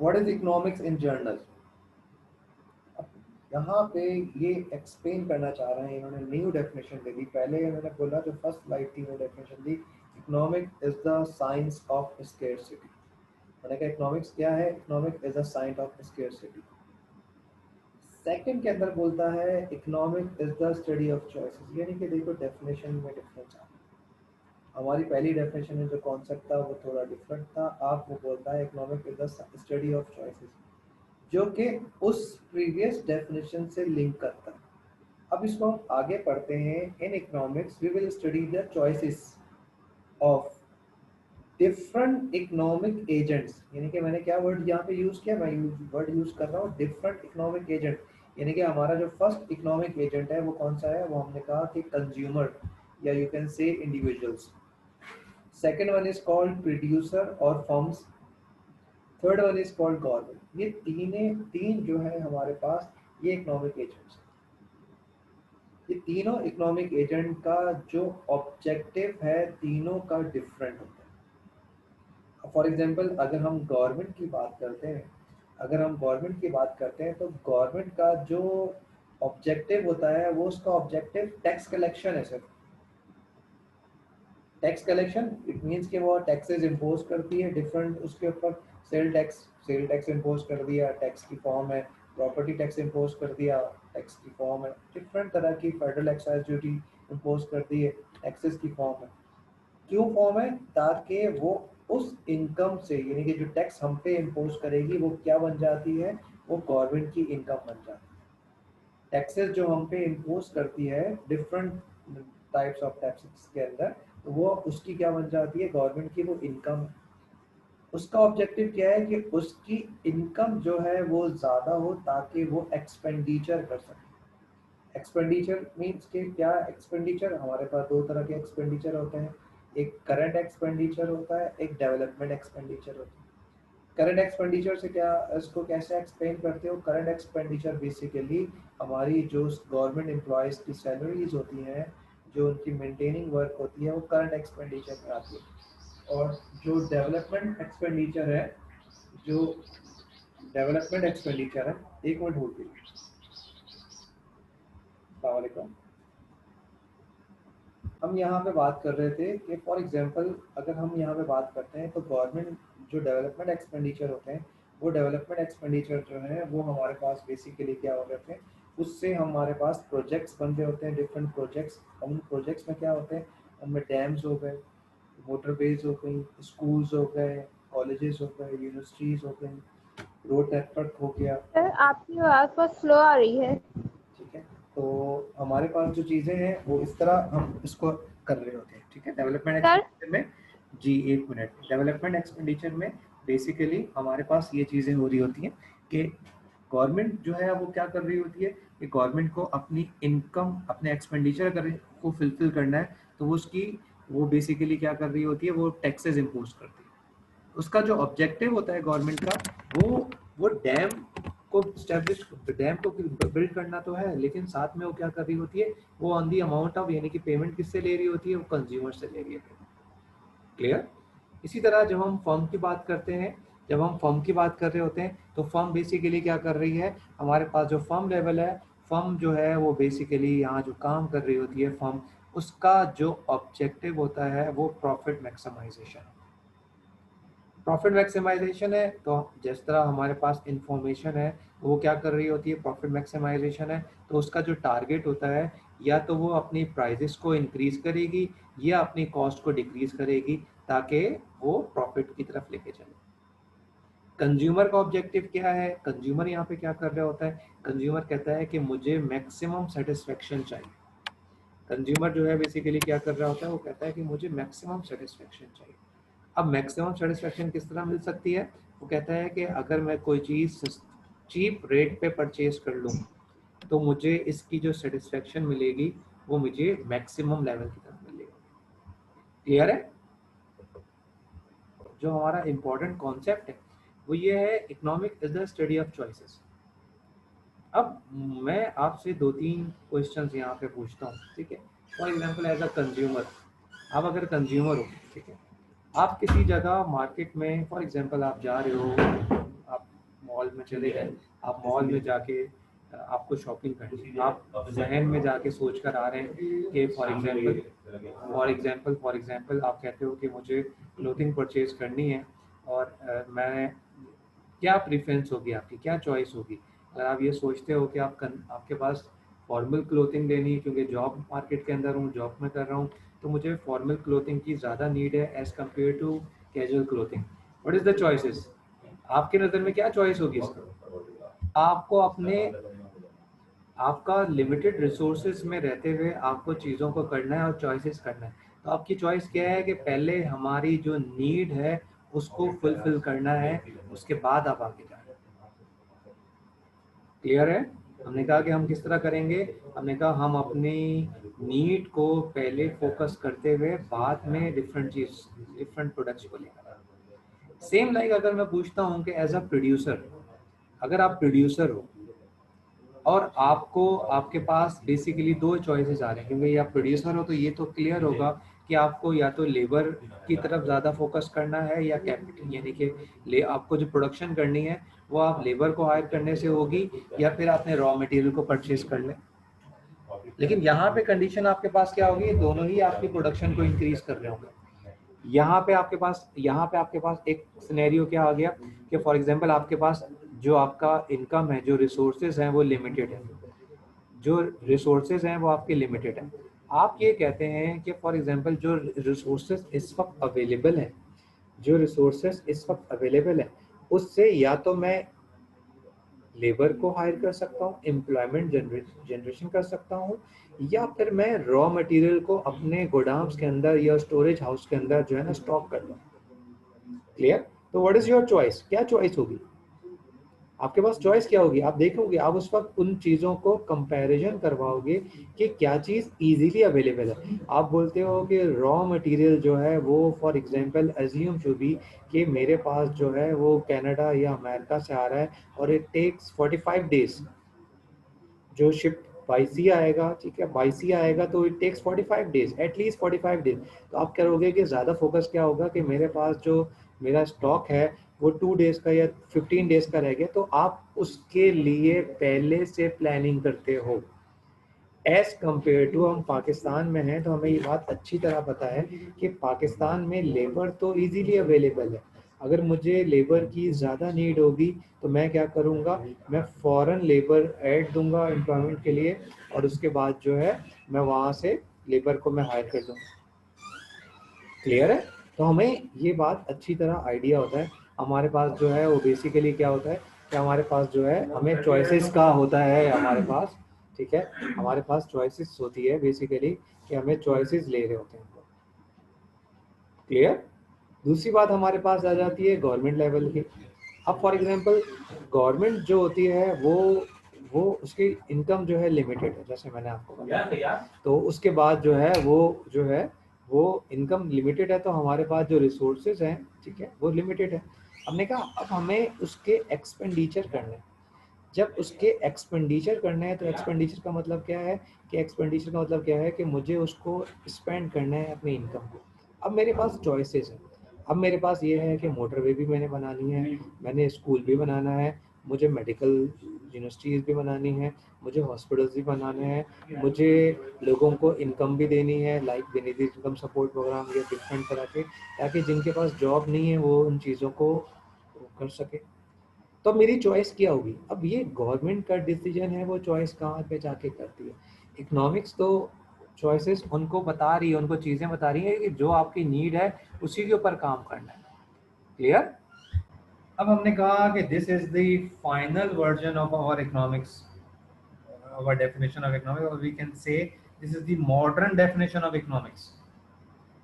What is economics in journal. यहाँ पे ये एक्सप्लेन करना चाह रहे हैं, इन्होंने न्यू डेफिनेशन दे दी। पहले इन्होंने बोला जो फर्स्ट स्लाइड थी वो definition the, economic is the science of scarcity. मैंने कहा इकोनॉमिक्स क्या है, economic is the science of scarcity. Second के अंदर बोलता है economic is the study of choices, यानी कि देखो डेफिनेशन में डिफरेंस आ। हमारी पहली डेफिनेशन में जो कॉन्सेप्ट था वो थोड़ा डिफरेंट था, आप वो बोलता है economic is the study of choices, जो कि उस प्रीवियस डेफिनेशन से लिंक करता है। अब इसको हम आगे पढ़ते हैं। In economics we will study the choices of different economic agents, यानी कि मैंने क्या वर्ड यहाँ पे यूज किया, मैं वर्ड यूज कर रहा हूँ डिफरेंट इकोनॉमिक एजेंट। यानी कि हमारा जो फर्स्ट इकोनॉमिक एजेंट है वो कौन सा है, वो हमने कहा कि कंज्यूमर या you can say individuals. Second one is called producer और firms. Third one is called government. ये तीन जो है हमारे पास ये इकोनॉमिक एजेंट्स। ये तीनों इकोनॉमिक एजेंट का जो ऑब्जेक्टिव है तीनों का डिफरेंट होता है। फॉर एग्जांपल अगर हम गवर्नमेंट की बात करते हैं, तो गवर्नमेंट का जो ऑब्जेक्टिव होता है वो उसका ऑब्जेक्टिव टैक्स कलेक्शन है। सिर्फ टैक्स कलेक्शन, इट मीन्स कि वो टैक्सेस इम्पोज करती है डिफरेंट उसके ऊपर। सेल टैक्स इम्पोज कर दिया, टैक्स की फॉर्म है। प्रॉपर्टी टैक्स इम्पोज कर दिया, टैक्स की फॉर्म है। डिफरेंट तरह की फेडरल एक्साइज ड्यूटी इम्पोज कर दी है, टैक्सेस की फॉर्म है। क्यों फॉर्म है, ताकि वो उस इनकम से, यानी कि जो टैक्स हम पे इम्पोज करेगी वो क्या बन जाती है, वो गवर्नमेंट की इनकम बन जाती है। टैक्सेस जो हम पे इम्पोज करती है डिफरेंट टाइप्स ऑफ टैक्सेस के अंदर, तो वो उसकी क्या बन जाती है, गवर्नमेंट की वो इनकम। उसका ऑब्जेक्टिव क्या है कि उसकी इनकम जो है वो ज़्यादा हो ताकि वो एक्सपेंडिचर कर सके। एक्सपेंडिचर मीन्स के क्या, एक्सपेंडिचर हमारे पास दो तरह के एक्सपेंडिचर होते हैं, एक करंट एक्सपेंडिचर होता है, एक डेवलपमेंट एक्सपेंडिचर होता है। करंट एक्सपेंडिचर से क्या, इसको कैसे एक्सप्लेन करते हो, करंट एक्सपेंडिचर बेसिकली हमारी जो गवर्नमेंट एम्प्लॉयज़ की सैलरीज होती हैं, जो उनकी मेंटेनिंग वर्क होती है, वो करंट एक्सपेंडिचर में आती है। और जो डेवलपमेंट एक्सपेंडिचर है, जो डेवलपमेंट एक्सपेंडिचर है, एक मिनट होल्ड कीजिए। अस्सलाम वालेकुम। हम यहाँ पे बात कर रहे थे कि फॉर एग्जांपल अगर हम यहाँ पे बात करते हैं तो गवर्नमेंट जो डेवलपमेंट एक्सपेंडिचर होते हैं, वो डेवलपमेंट एक्सपेंडिचर जो है वो हमारे पास बेसिकली क्या हो रहे थे, उससे हमारे पास प्रोजेक्ट्स बन रहे होते हैं, डिफरेंट प्रोजेक्ट्स। उन प्रोजेक्ट्स में क्या होते हैं, उनमें डैम्स हो गए, मोटरवेज हो गई, स्कूल्स हो गए, कॉलेजेस हो गए, यूनिवर्सिटीज़ हो गई, रोड नेटवर्क हो गया। सर आपकी आवाज़ बहुत स्लो आ रही है। ठीक है, तो हमारे पास जो चीज़ें हैं वो इस तरह हम इसको कर रहे होते हैं। ठीक है, डेवलपमेंट सर एक्सपेंडिचर में, जी एक मिनट, डेवलपमेंट एक्सपेंडिचर में बेसिकली हमारे पास ये चीज़ें हो रही होती हैं कि गवर्नमेंट जो है वो क्या कर रही होती है कि गवर्नमेंट को अपनी इनकम, अपने एक्सपेंडिचर अगर को फुलफिल करना है तो वो उसकी, वो बेसिकली क्या कर रही होती है, वो टैक्सेस इम्पोज करती है। उसका जो ऑब्जेक्टिव होता है गवर्नमेंट का, वो डैम को स्टैब्लिश, डैम को बिल्ड करना तो है, लेकिन साथ में वो क्या कर रही होती है, वो ऑन दी अमाउंट ऑफ, यानी कि पेमेंट किससे ले रही होती है, वो कंज्यूमर से ले रही है। क्लियर। इसी तरह जब हम फर्म की बात करते हैं, जब हम फर्म की बात कर रहे होते हैं तो फर्म बेसिकली क्या कर रही है, हमारे पास जो फर्म लेवल है, फर्म जो है वो बेसिकली यहाँ जो काम कर रही होती है फर्म, उसका जो ऑब्जेक्टिव होता है वो प्रॉफिट मैक्सिमाइजेशन। प्रॉफिट मैक्सिमाइजेशन है, तो जिस तरह हमारे पास इंफॉर्मेशन है वो क्या कर रही होती है, प्रॉफिट मैक्सिमाइजेशन है, तो उसका जो टारगेट होता है, या तो वो अपनी प्राइजेस को इंक्रीज करेगी या अपनी कॉस्ट को डिक्रीज करेगी ताकि वो प्रॉफिट की तरफ लेके चले। कंज्यूमर का ऑब्जेक्टिव क्या है, कंज्यूमर यहाँ पे क्या कर रहा होता है, कंज्यूमर कहता है कि मुझे मैक्सिमम सेटिस्फेक्शन चाहिए। कंज्यूमर जो है बेसिकली क्या कर रहा होता है, वो कहता है कि मुझे मैक्सिमम सेटिस्फेक्शन चाहिए। अब मैक्सिमम सेटिस्फेक्शन किस तरह मिल सकती है, वो कहता है कि अगर मैं कोई चीज़ चीप रेट पे परचेज कर लूँ तो मुझे इसकी जो सेटिस्फेक्शन मिलेगी वो मुझे मैक्सिमम लेवल की तरफ मिलेगी। क्लियर है। जो हमारा इम्पोर्टेंट कॉन्सेप्ट है वो ये है, economic is the study of choices. अब मैं आपसे दो तीन क्वेश्चंस यहाँ पे पूछता हूँ, ठीक है। For example as a consumer, आप अगर कंज्यूमर हो, ठीक है, आप किसी जगह मार्केट में, फॉर एग्जांपल आप जा रहे हो, आप मॉल में चले गए, आप मॉल में जाके आपको शॉपिंग करनी है, आप जहन में जाके सोच कर आ रहे हैं कि फॉर एग्जांपल आप कहते हो कि मुझे क्लोथिंग परचेज करनी है और मैं क्या प्रेफरेंस होगी आपकी, क्या चॉइस होगी? अगर आप ये सोचते हो कि आपके पास फॉर्मल क्लोथिंग लेनी है क्योंकि जॉब मार्केट के अंदर हूँ, जॉब में कर रहा हूँ, तो मुझे फॉर्मल क्लोथिंग की ज़्यादा नीड है as compare to casual clothing. What is the choices? आपकी नज़र में क्या चॉइस होगी इसका? आपको अपने आपका लिमिटेड रिसोर्सेज में रहते हुए आपको चीज़ों को करना है और चॉइसेस करना है। तो आपकी चॉइस क्या है कि पहले हमारी जो नीड है उसको फुलफिल करना है, उसके बाद आप आगे जाना। क्लियर है? हमने कहा कि हम किस तरह करेंगे, हमने कहा हम अपनी नीड को पहले फोकस करते हुए बाद में डिफरेंट प्रोडक्ट्स को लेकर। सेम लाइक अगर मैं पूछता हूँ कि एज अ प्रोड्यूसर, अगर आप प्रोड्यूसर हो और आपको आपके पास बेसिकली दो चॉइसेस आ रहे हैं, क्योंकि आप प्रोड्यूसर हो तो ये तो क्लियर होगा कि आपको या तो लेबर की तरफ ज़्यादा फोकस करना है या कैपिटल, यानी कि आपको जो प्रोडक्शन करनी है वो आप लेबर को हायर करने से होगी या फिर आपने रॉ मटेरियल को परचेज कर लें। लेकिन यहाँ पे कंडीशन आपके पास क्या होगी, दोनों ही आपकी प्रोडक्शन को इंक्रीज कर रहे होंगे। यहाँ पे आपके पास एक सिनेरियो क्या आ गया कि फॉर एग्जांपल आपके पास जो आपका इनकम है, जो रिसोर्सेज हैं वो लिमिटेड है, जो रिसोर्सेज हैं वो आपके लिमिटेड हैं। आप ये कहते हैं कि फॉर एग्जांपल जो रिसोर्सेज इस वक्त अवेलेबल हैं, उससे या तो मैं लेबर को हायर कर सकता हूँ, एम्प्लॉयमेंट जनरेशन कर सकता हूँ, या फिर मैं रॉ मटेरियल को अपने गोडाउन्स के अंदर या स्टोरेज हाउस के अंदर जो है ना स्टॉक कर लूँ। क्लियर? तो व्हाट इज योर चॉइस? क्या चॉइस होगी आपके पास? चॉइस क्या होगी? आप देखोगे, आप उस वक्त उन चीज़ों को कंपैरिजन करवाओगे कि क्या चीज़ इजीली अवेलेबल है। आप बोलते हो कि रॉ मटेरियल जो है वो फॉर एग्जांपल अज्यूम जो भी कि मेरे पास जो है वो कनाडा या अमेरिका से आ रहा है और इट टेक्स 45 डेज, जो शिप बाई सी आएगा, ठीक है, बाई सी आएगा तो it takes 45 days, at least 45 days. तो आप करोगे कि ज़्यादा फोकस क्या होगा कि मेरे पास जो मेरा स्टॉक है वो 2 डेज का या 15 डेज का रह गया, तो आप उसके लिए पहले से प्लानिंग करते हो। एज कम्पेयर टू हम पाकिस्तान में हैं तो हमें ये बात अच्छी तरह पता है कि पाकिस्तान में लेबर तो इजीली अवेलेबल है। अगर मुझे लेबर की ज़्यादा नीड होगी तो मैं क्या करूँगा, मैं फ़ौरन लेबर ऐड दूंगा एम्प्लॉयमेंट के लिए और उसके बाद जो है मैं वहाँ से लेबर को मैं हायर कर दूँगा। क्लियर है? तो हमें ये बात अच्छी तरह आइडिया होता है। हमारे पास जो है वो बेसिकली क्या होता है कि हमारे पास जो है हमें चॉइसेस का होता है हमारे पास, ठीक है, हमारे पास चॉइसेस होती है बेसिकली कि हमें चॉइसेस ले रहे होते हैं। क्लियर? दूसरी बात हमारे पास आ जाती है गवर्नमेंट लेवल की। अब फॉर एग्जांपल गवर्नमेंट जो होती है वो उसकी इनकम जो है लिमिटेड है, जैसे मैंने आपको बताया। तो उसके बाद जो है वो इनकम लिमिटेड है, तो हमारे पास जो रिसोर्सेज हैं, ठीक है, वो लिमिटेड है। हमने कहा अब हमें उसके एक्सपेंडिचर करने हैं। जब उसके एक्सपेंडिचर करने हैं तो एक्सपेंडिचर का मतलब क्या है कि मुझे उसको स्पेंड करना है अपनी इनकम को। अब मेरे पास चॉइसेस हैं। अब मेरे पास ये है कि मोटरवे भी मैंने बनानी है, मैंने स्कूल भी बनाना है, मुझे मेडिकल यूनिवर्सिटीज़ भी बनानी है, मुझे हॉस्पिटल्स भी बनाने हैं, मुझे लोगों को इनकम भी देनी है, like benefit income support program या डिफरेंट तरह के, ताकि जिनके पास जॉब नहीं है वो उन चीज़ों को कर सके। तो मेरी चॉइस क्या होगी? अब ये गवर्नमेंट का डिसीजन है, वो चॉइस कहाँ पे जाके करती है। इकोनॉमिक्स तो चॉइसेस उनको बता रही है, उनको चीज़ें बता रही है कि जो आपकी नीड है उसी के ऊपर काम करना है। क्लियर? अब हमने कहा कि this is the final version of our economics, our definition of economics, और we can say this is the modern definition of economics.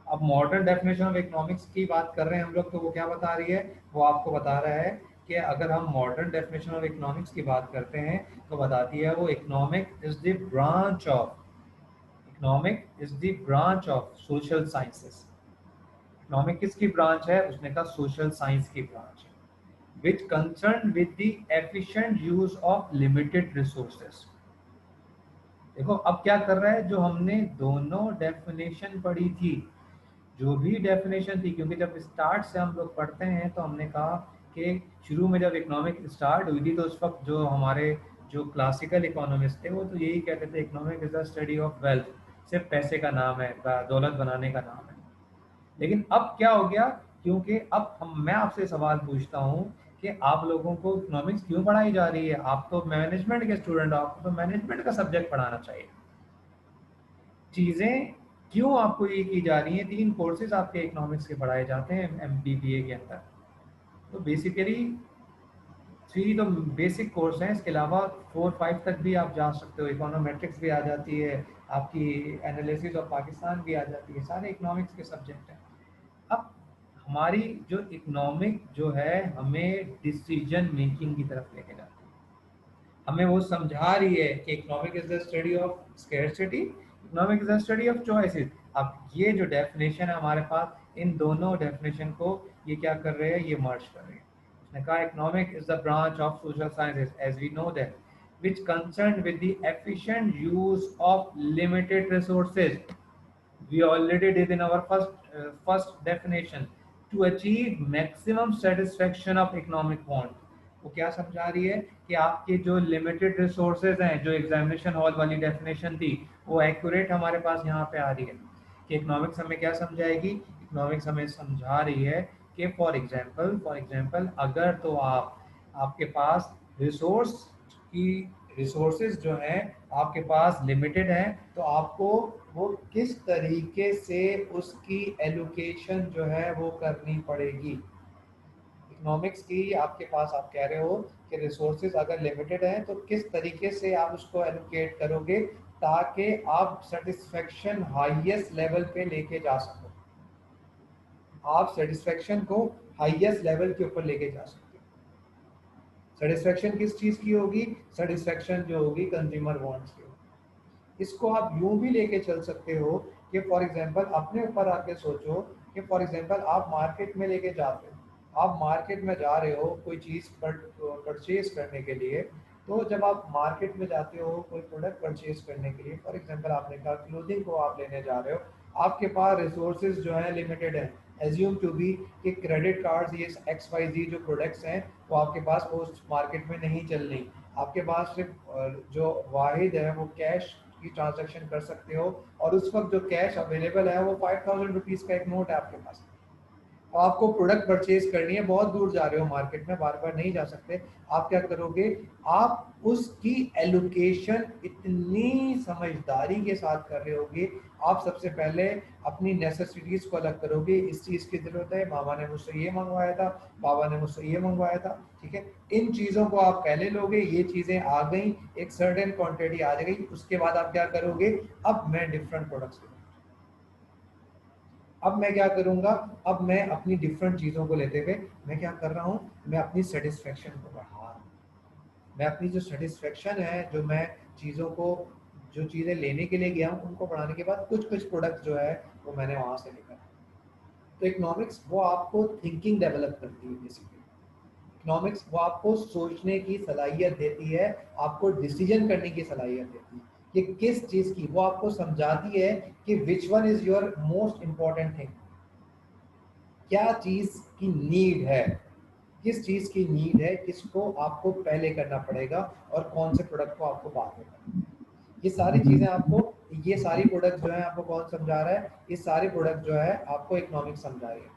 अब मॉडर्न डेफिनेशन ऑफ इकोनॉमिक्स की बात कर रहे हैं हम लोग, तो वो क्या बता रही है? वो आपको बता रहा है कि अगर हम मॉडर्न डेफिनेशन ऑफ इकोनॉमिक्स की बात करते हैं तो बताती है वो economic is the branch of social sciences. Economic किसकी ब्रांच है? उसने कहा सोशल साइंस की ब्रांच है, which concern with the efficient use of limited resources. देखो अब क्या कर रहा है, जो हमने दोनों डेफिनेशन पढ़ी थी, जो भी डेफिनेशन थी, क्योंकि जब स्टार्ट से हम लोग पढ़ते हैं तो हमने कहा कि शुरू में जब इकोनॉमिक स्टार्ट हुई थी तो उस वक्त जो हमारे जो क्लासिकल इकोनॉमिस्ट थे वो तो यही कहते थे economic is the study of wealth, सिर्फ पैसे का नाम है, दौलत बनाने का नाम है। लेकिन अब क्या हो गया, क्योंकि अब मैं आपसे सवाल पूछता हूँ कि आप लोगों को इकोनॉमिक्स क्यों पढ़ाई जा रही है? आप तो मैनेजमेंट के स्टूडेंट हो, आपको तो मैनेजमेंट का सब्जेक्ट पढ़ाना चाहिए। चीज़ें क्यों आपको ये की जा रही हैं? 3 कोर्सेज आपके इकोनॉमिक्स के पढ़ाए जाते हैं MBBA के अंदर। तो बेसिकली 3 तो बेसिक कोर्स हैं, इसके अलावा 4-5 तक भी आप जा सकते हो। इकोनोमेट्रिक्स भी आ जाती है, आपकी एनालिसिस ऑफ पाकिस्तान भी आ जाती है, सारे इकोनॉमिक्स के सब्जेक्ट हैं। अब हमारी जो इकोनॉमिक जो है हमें डिसीजन मेकिंग की तरफ लेके जाती है। हमें वो समझा रही है कि economic is the study of scarcity, economic is the study of choices. अब ये जो डेफिनेशन है हमारे पास, इन दोनों डेफिनेशन को ये क्या कर रहे हैं, ये मर्ज कर रहे हैं। उसने कहा economic is the branch of social sciences as we know that which concerned with the efficient use of limited resources. We already did in our first definition, to achieve maximum satisfaction of economic want. वो क्या समझा रही है कि आपके जो limited resources हैं, जो एग्जामिनेशन हॉल वाली डेफिनेशन थी वो एक्यूरेट हमारे पास यहाँ पे आ रही है कि इकोनॉमिक्स हमें क्या समझाएगी। इकोनॉमिक्स हमें समझा रही है कि फॉर एग्जांपल अगर तो आपके पास रिसोर्स की रिसोर्सेज जो हैं आपके पास लिमिटेड हैं, तो आपको वो किस तरीके से उसकी एलोकेशन जो है वो करनी पड़ेगी। इकोनॉमिक्स की आपके पास आप कह रहे हो कि रिसोर्सेज अगर लिमिटेड हैं तो किस तरीके से आप उसको एलोकेट करोगे ताकि आप सेटिस्फेक्शन हाईएस्ट लेवल पे लेके जा सको, आप सेटिस्फेक्शन को हाईएस्ट लेवल के ऊपर लेके जा सकते हो। सेटिस्फेक्शन किस चीज़ की होगी? सेटिस्फेक्शन जो होगी कंज्यूमर वांट्स की होगी। इसको आप यूं भी लेके चल सकते हो कि फॉर एग्जांपल अपने ऊपर आके सोचो कि फॉर एग्जांपल आप मार्केट में लेके जाते हो, आप मार्केट में जा रहे हो कोई चीज़ परचेज करने के लिए। तो जब आप मार्केट में जाते हो कोई प्रोडक्ट परचेज करने के लिए, फॉर एग्जांपल आपने कहा क्लोथिंग को आप लेने जा रहे हो, आपके पास रिसोर्सेज जो है लिमिटेड है। एज्यूम टू बी कि क्रेडिट कार्ड्स ये XYZ जो प्रोडक्ट्स हैं वो आपके पास उस मार्केट में नहीं चल रही। आपके पास सिर्फ जो वाहिद है वो कैश की ट्रांजैक्शन कर सकते हो, और उस वक्त जो कैश अवेलेबल है वो 5000 रुपीज़ का एक नोट है आपके पास। आपको प्रोडक्ट परचेज करनी है, बहुत दूर जा रहे हो मार्केट में, बार बार नहीं जा सकते। आप क्या करोगे? आप उसकी एलोकेशन इतनी समझदारी के साथ कर रहे होगे। आप सबसे पहले अपनी नेसेसिटीज को अलग करोगे, इस चीज़ की ज़रूरत है, मामा ने मुझसे ये मंगवाया था, बाबा ने मुझसे ये मंगवाया था, ठीक है। इन चीज़ों को आप पहले लोगे, ये चीज़ें आ गई, एक सर्टेन क्वांटिटी आ गई, उसके बाद आप क्या करोगे? अब मैं डिफरेंट प्रोडक्ट्स, अब मैं क्या करूंगा? अब मैं अपनी डिफरेंट चीज़ों को लेते हुए मैं क्या कर रहा हूँ? मैं अपनी सेटिस्फेक्शन को बढ़ा रहा हूँ। मैं अपनी जो सेटिस्फेक्शन है, जो मैं चीज़ों को, जो चीज़ें लेने के लिए गया हूँ उनको बढ़ाने के बाद कुछ कुछ प्रोडक्ट जो है वो मैंने वहाँ से लेकर। तो इकोनॉमिक्स वो आपको थिंकिंग डेवलप करती है बेसिकली। इकोनॉमिक्स वो आपको सोचने की सलाहियत देती है, आपको डिसीजन करने की सलाहियत देती है कि किस चीज़ की, वो आपको समझाती है कि which one is your most important thing. क्या चीज़ की नीड है, किस चीज़ की नीड है, किसको आपको पहले करना पड़ेगा और कौन से प्रोडक्ट को आपको बाद में करना है। ये सारी चीज़ें आपको, ये सारी प्रोडक्ट जो है आपको कौन समझा रहा है? ये सारे प्रोडक्ट जो है आपको इकोनॉमिक्स समझा रही है।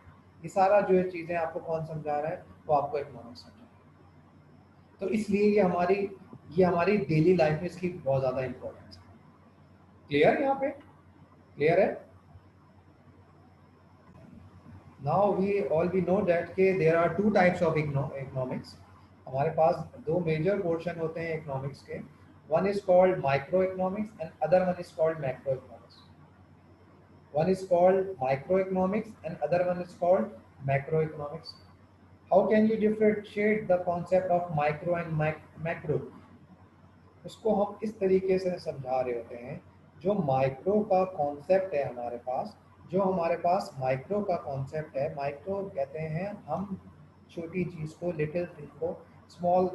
ये सारा जो है चीज़ें आपको कौन समझा रहा है? वो आपको इकोनॉमिक्स समझा रहा है। तो इसलिए ये हमारी डेली लाइफ में इसकी बहुत ज़्यादा इंपॉर्टेंस है। क्लियर यहाँ पे? क्लियर है? Now we know that कि there are two types of economics. हमारे पास दो मेजर पोर्शन होते हैं इकोनॉमिक्स के। One is called microeconomics and other one is called macroeconomics. One is called microeconomics and other one is called macroeconomics. How can you differentiate the concept of micro and macro? उसको हम इस तरीके से समझा रहे होते हैं, जो माइक्रो का कॉन्सेप्ट है हमारे पास, जो हमारे पास माइक्रो का कॉन्सेप्ट है, माइक्रो कहते हैं हम छोटी चीज़ को, लिटिल थिंग को, स्मॉल।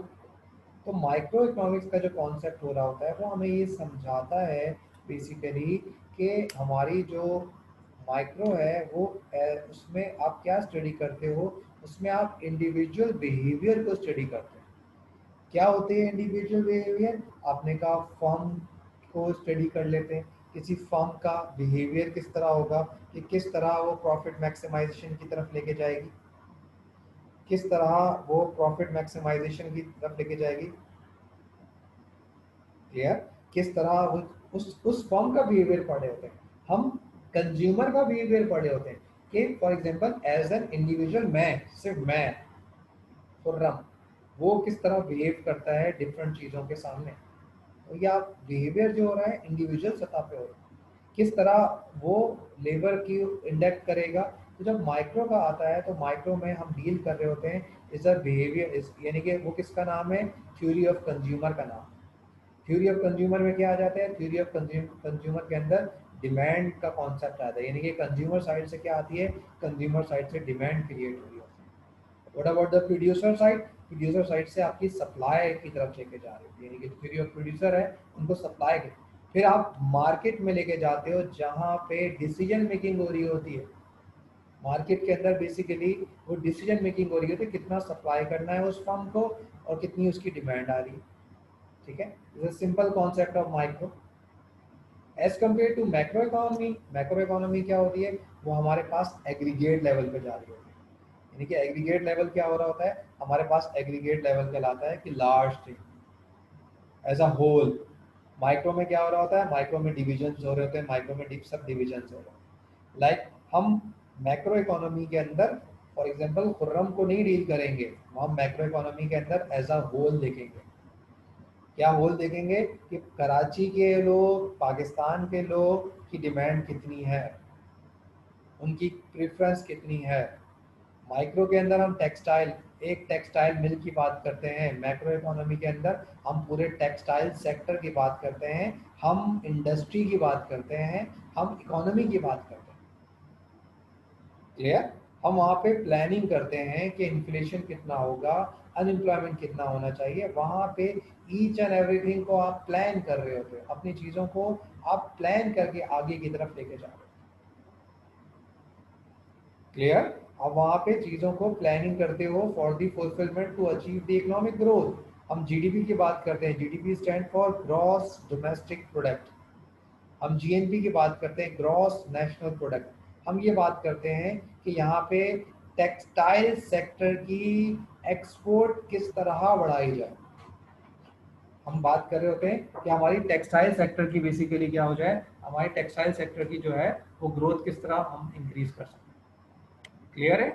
तो माइक्रो इकोनॉमिक्स का जो कॉन्सेप्ट हो रहा होता है वो हमें ये समझाता है बेसिकली कि हमारी जो माइक्रो है वो उसमें आप क्या स्टडी करते हो, उसमें आप इंडिविजुअल बिहेवियर को स्टडी करते हैं। क्या होते हैं इंडिविजुअल बिहेवियर? आपने कहा फर्म को स्टडी कर लेते हैं, किसी फर्म का बिहेवियर किस तरह होगा, कि किस तरह वो प्रॉफिट मैक्सिमाइजेशन की तरफ लेके जाएगी, किस तरह वो प्रॉफिट मैक्सिमाइजेशन की तरफ लेके जाएगी। क्लियर? किस तरह वो उस फर्म का बिहेवियर पढ़े होते हैं। हम कंज्यूमर का बिहेवियर पढ़े होते हैं कि for example as an individual, मैं सिर्फ मैं खुर्रम, वो किस तरह बिहेव करता है डिफरेंट चीज़ों के सामने। तो या बिहेवियर जो हो रहा है इंडिविजुअल सतह पे हो रहा है, किस तरह वो लेबर की इंडेक्ट करेगा। तो जब माइक्रो का आता है तो माइक्रो में हम डील कर रहे होते हैं इज अ बिहेवियर, यानी कि वो किसका नाम है? थ्योरी ऑफ कंज्यूमर का नाम। थ्योरी ऑफ कंज्यूमर में क्या आ जाता है? थ्योरी ऑफ कंज्यूमर के अंदर डिमांड का कॉन्सेप्ट आता है, यानी कि कंज्यूमर साइड से क्या आती है? कंज्यूमर साइड से डिमांड क्रिएट हुई होती है। What about the producer side? Producer side से आपकी सप्लाई की तरफ लेके जा रही है, यानी कि थ्योरी ऑफ प्रोड्यूसर है उनको सप्लाई की। फिर आप मार्केट में लेके जाते हो जहाँ पे डिसीजन मेकिंग हो रही होती है। मार्केट के अंदर बेसिकली वो डिसीजन मेकिंग हो रही होती है, कितना सप्लाई करना है उस फर्म को और कितनी उसकी डिमांड आ रही है। ठीक है, this is simple concept of micro as compare to macro economy. Macro economy क्या होती है? वो हमारे पास एग्रीगेट लेवल पे जा रही होती है, यानी कि एग्रीगेट लेवल क्या हो रहा होता है हमारे पास? एग्रीगेट लेवल कहलाता है कि large thing as a whole. Micro में क्या हो रहा होता है? माइक्रो में डिविजन्स हो रहे होते हैं, माइक्रो में सब डिविजन्स हो रहे हैं। लाइक हम मैक्रो इकोनॉमी के अंदर फॉर एग्जांपल खुर्रम को नहीं डील करेंगे, हम मैक्रो इकोनॉमी के अंदर एज अ होल देखेंगे। क्या होल देखेंगे? कि कराची के लोग, पाकिस्तान के लोग की डिमांड कितनी है, उनकी प्रेफरेंस कितनी है। माइक्रो के अंदर हम टेक्सटाइल, एक टेक्सटाइल मिल की बात करते हैं। मैक्रो इकोनॉमी के अंदर हम पूरे टेक्सटाइल सेक्टर की बात करते हैं, हम इंडस्ट्री की बात करते हैं, हम इकोनॉमी की बात करते हैं। क्लियर? हम वहाँ पे प्लानिंग करते हैं कि इन्फ्लेशन कितना होगा, अनएम्प्लॉयमेंट कितना होना चाहिए। वहाँ पे ईच एंड एवरीथिंग को आप प्लान कर रहे होते हो, अपनी चीज़ों को आप प्लान करके आगे की तरफ लेके जा रहे हो। क्लियर? अब वहाँ पे चीज़ों को प्लानिंग करते हो for the fulfilment to achieve the economic growth. हम जीडीपी की बात करते हैं, GDP stand for gross domestic product. हम जीएनपी की बात करते हैं, ग्रॉस नेशनल प्रोडक्ट। हम ये बात करते हैं कि यहाँ पे टेक्सटाइल सेक्टर की एक्सपोर्ट किस तरह बढ़ाई जाए। हम बात कर रहे होते हैं कि हमारी टेक्सटाइल सेक्टर की बेसिकली क्या हो जाए, हमारी टेक्सटाइल सेक्टर की जो है वो ग्रोथ किस तरह हम इंक्रीज कर सकते हैं। क्लियर है?